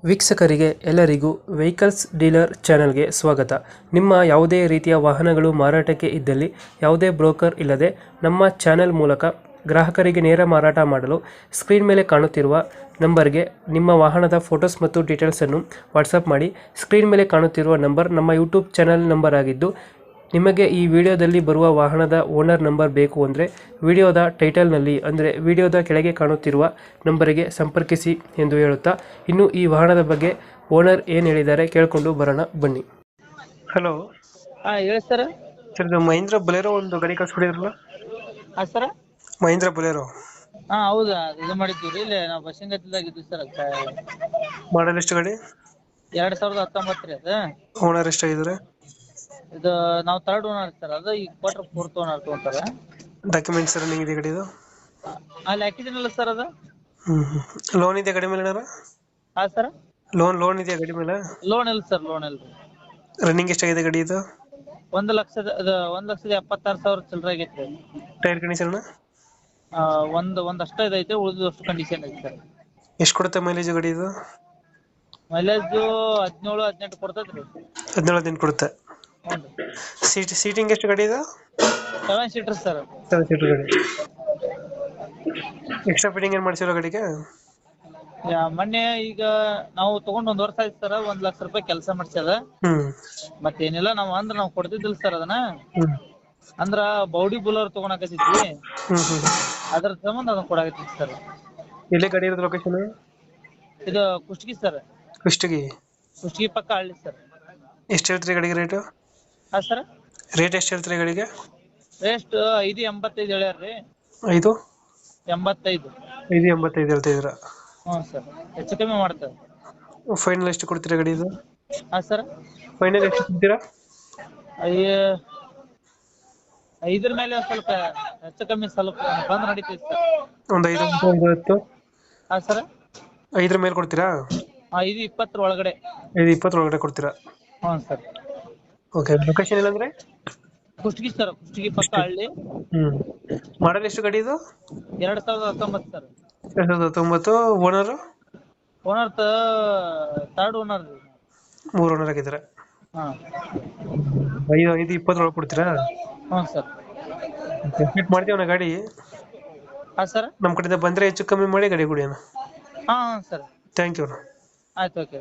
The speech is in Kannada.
ವೀಕ್ಷಕರಿಗೆ ಎಲ್ಲರಿಗೂ ವೆಹಿಕಲ್ಸ್ ಡೀಲರ್ ಚಾನೆಲ್ಗೆ ಸ್ವಾಗತ. ನಿಮ್ಮ ಯಾವುದೇ ರೀತಿಯ ವಾಹನಗಳು ಮಾರಾಟಕ್ಕೆ ಇದ್ದಲ್ಲಿ ಯಾವುದೇ ಬ್ರೋಕರ್ ಇಲ್ಲದೆ ನಮ್ಮ ಚಾನೆಲ್ ಮೂಲಕ ಗ್ರಾಹಕರಿಗೆ ನೇರ ಮಾರಾಟ ಮಾಡಲು ಸ್ಕ್ರೀನ್ ಮೇಲೆ ಕಾಣುತ್ತಿರುವ ನಂಬರ್ಗೆ ನಿಮ್ಮ ವಾಹನದ ಫೋಟೋಸ್ ಮತ್ತು ಡೀಟೇಲ್ಸನ್ನು ವಾಟ್ಸಪ್ ಮಾಡಿ. ಸ್ಕ್ರೀನ್ ಮೇಲೆ ಕಾಣುತ್ತಿರುವ ನಂಬರ್ ನಮ್ಮ ಯೂಟ್ಯೂಬ್ ಚಾನೆಲ್ ನಂಬರ್ ಆಗಿದ್ದು, ನಿಮಗೆ ಈ ವಿಡಿಯೋದಲ್ಲಿ ಬರುವ ವಾಹನದ ಓನರ್ ನಂಬರ್ ಬೇಕು ಅಂದರೆ ವಿಡಿಯೋದ ಟೈಟಲ್ನಲ್ಲಿ ಅಂದರೆ ವಿಡಿಯೋದ ಕೆಳಗೆ ಕಾಣುತ್ತಿರುವ ನಂಬರಿಗೆ ಸಂಪರ್ಕಿಸಿ ಎಂದು ಹೇಳುತ್ತಾ, ಇನ್ನು ಈ ವಾಹನದ ಬಗ್ಗೆ ಓನರ್ ಏನು ಹೇಳಿದ್ದಾರೆ ಕೇಳಿಕೊಂಡು ಬರೋಣ ಬನ್ನಿ. ಹಲೋ ಹೇಳಿ ಸರ್. ಸರ್, ಇದು ಮಹೀಂದ್ರ ಬೊಲೆರೋ ಒಂದು ಗಾಡಿ ಕಳ್ಸ್ಕೊಡಿದ್ರಲ್ಲ? ಸರ್ ಮಹೀಂದ್ರ ಬೊಲೆರೋ ಹೌದಾ, ಇದು ಮಾಡಿದ್ದೀವಿ ಇಲ್ಲೇ ನಾವು ಬಸ್ಸಿಂಗ್ ಹತ್ತಿದಾಗಿದ್ವಿ ಸರ್. ಮಾಡಲ್ ಎಷ್ಟು ಗಾಡಿ? 2019 ರೀ ಅದು. ಓನರ್ ಎಷ್ಟಾಗಿದ್ದಾರೆ? ಇದು ನಾವು ಥರ್ಡ್ ಓನರ್ ಸರ್. ಅದು ಈಗ ಕೊಟ್ರೆ ಫೋರ್ತ್ ಓನರ್ ತೊಗೊಂತಾರೆ. ಡಾಕ್ಯುಮೆಂಟ್ಸ್ ರನ್ನಿಂಗ್ ಇದೆ ಗಾಡಿದು? ಅಲ್ಲಿ ಹಾಕಿದ್ದೀನಲ್ಲ ಸರ್ ಅದು. ಲೋನ್ ಇದೆ ಗಾಡಿ ಮೇಲೆ ಏನಾರ? ಸರ್ ಲೋನ್ ಇದೆಯಾ ಗಾಡಿ ಮೇಲೆ? ಲೋನ್ ಇಲ್ಲ ಸರ್, ಲೋನ್ ಇಲ್ಲ. ರನ್ನಿಂಗ್ ಎಷ್ಟಾಗಿದೆ ಗಾಡಿ ಇದು? 1,76,000 ಚಿಲ್ಲರೆ ಆಗೈತೆ. ಟೈರ್ ಕಂಡೀಷನ್ ಒಂದ್ ಅಷ್ಟ ಇದೈತೆ, ಉಳಿದಷ್ಟು ಕಂಡೀಷನ್ ಐತೆ ಸರ್. ಎಷ್ಟು ಕೊಡುತ್ತೆ ಮೈಲೇಜ್ ಗಾಡಿ ಇದು? ಮೈಲೇಜ್ 17-18 ಕೊಡ್ತೈತ್ರಿ. 17-18 ಕೊಡುತ್ತೆ. ಹ್ಞೂ ರೀ. ಸೀಟಿಂಗ್ ಎಷ್ಟು ಗಾಡಿ ಇದು? 7 ಸೀಟರ್ ಸರ್. 7 ಸೀಟರ್ ಗಾಡಿ. ಎಕ್ಸ್ಟ್ರಾ ಫಿಟ್ಟಿಂಗ್ ಏನು ಮಾಡಿಸಿರೋ ಗಾಡಿಗೆ? ಮೊನ್ನೆ ಈಗ ನಾವು ತಗೊಂಡ್ 1 ವರ್ಷ ಆಯ್ತು ಸರ್. 1 ಲಕ್ಷ ರೂಪಾಯಿ ಕೆಲಸ ಮಾಡ್ಸ್ಯದ. ಮತ್ತೇನಿಲ್ಲ, ನಾವು ಕೊಡ್ತಿದ್ದಿಲ್ಲ ಸರ್ ಅದನ್ನ. ಅಂದ್ರ ಬೌಡಿ ಬುಲರ್ ತಗೊಳಕತ್ತಿದ್ವಿ, ಅದ್ರ ಸಂಬಂಧ ಅದನ್ನ ಕೊಡಾಕತ್ತಿದ್ವಿ ಸರ್. ಎಲ್ಲಿ ಗಾಡಿ ಇರೋದು ಲೊಕೇಶನ್? ಇದು ಕುಷ್ಟಗಿ ಸರ್. ಕುಷ್ಟಗಿ ಪಕ್ಕ ಹಳ್ಳಿ ಸರ್. ಎಷ್ಟು ಹೇಳ್ತೀರಿ ಗಾಡಿಗೆ ರೇಟು? ಸರ್ ರೇಟ್ ಎಷ್ಟು ಹೇಳ್ತೀರಿ ಗಾಡಿಗೆ? ರೇಟ್ 5,85 ಹೇಳ್ಯಾರ್ರಿ. 5,85 5,85 ಹೇಳ್ತಿದ್ದೀರಾ? ಹ್ಞೂ ಸರ್, ಹೆಚ್ಚು ಕಮ್ಮಿ ಮಾಡ್ತಾರೆ. ಫೈನಲ್ ಎಷ್ಟು ಕೊಡ್ತೀರಾ ಗಾಡಿ ಇದು? ಸರ್ ಫೈನಲ್ ಎಷ್ಟು ಕೊಡ್ತೀರಾ? 5 ಮೇಲೆ ಸ್ವಲ್ಪ ಹೆಚ್ಚು ಕಮ್ಮಿ ಸ್ವಲ್ಪ ಬಂದ್ ನಡೀತೈತಿ ಸರ್. ಒಂದು 5,10? ಸರ್ 5 ಮೇಲೆ ಕೊಡ್ತೀರಾ? 5,20 ಒಳಗಡೆ. 5,20 ಒಳಗಡೆ ಕೊಡ್ತೀರಾ? ಹ್ಞೂ ಸರ್. ಓಕೆ. ಲೊಕೇಶನ್ ಇಲ್ಲಂದ್ರೆ? ಕುಷ್ಟಗಿ ಸರ್, ಕುಷ್ಟಗಿ ಪಕ್ಕ ಹಳ್ಳಿ. ಮಾಡಲ್ ಎಷ್ಟು ಗಾಡಿ ಇದು? 2019 sir. 2019. Owner? Owner third owner ರೀ. 3 ಓನರ್ ಆಗಿದ್ದಾರೆ. ಹಾಂ 5,20 ಒಳಗೆ ಕೊಡ್ತೀರಾ? ಹ್ಞೂ ಸರ್. ಫಿಟ್ ಮಾಡ್ತೀವಣ್ಣ ಗಾಡಿ. ಸರ್ ನಮ್ಮ ಕಡೆಯಿಂದ ಬಂದರೆ ಹೆಚ್ಚು ಕಮ್ಮಿ ಮಾಡಿ ಗಾಡಿ ಕೊಡಿ ಅಣ್ಣ. ಹಾಂ ಸರ್. Thank you. ಆಯ್ತು, ಓಕೆ.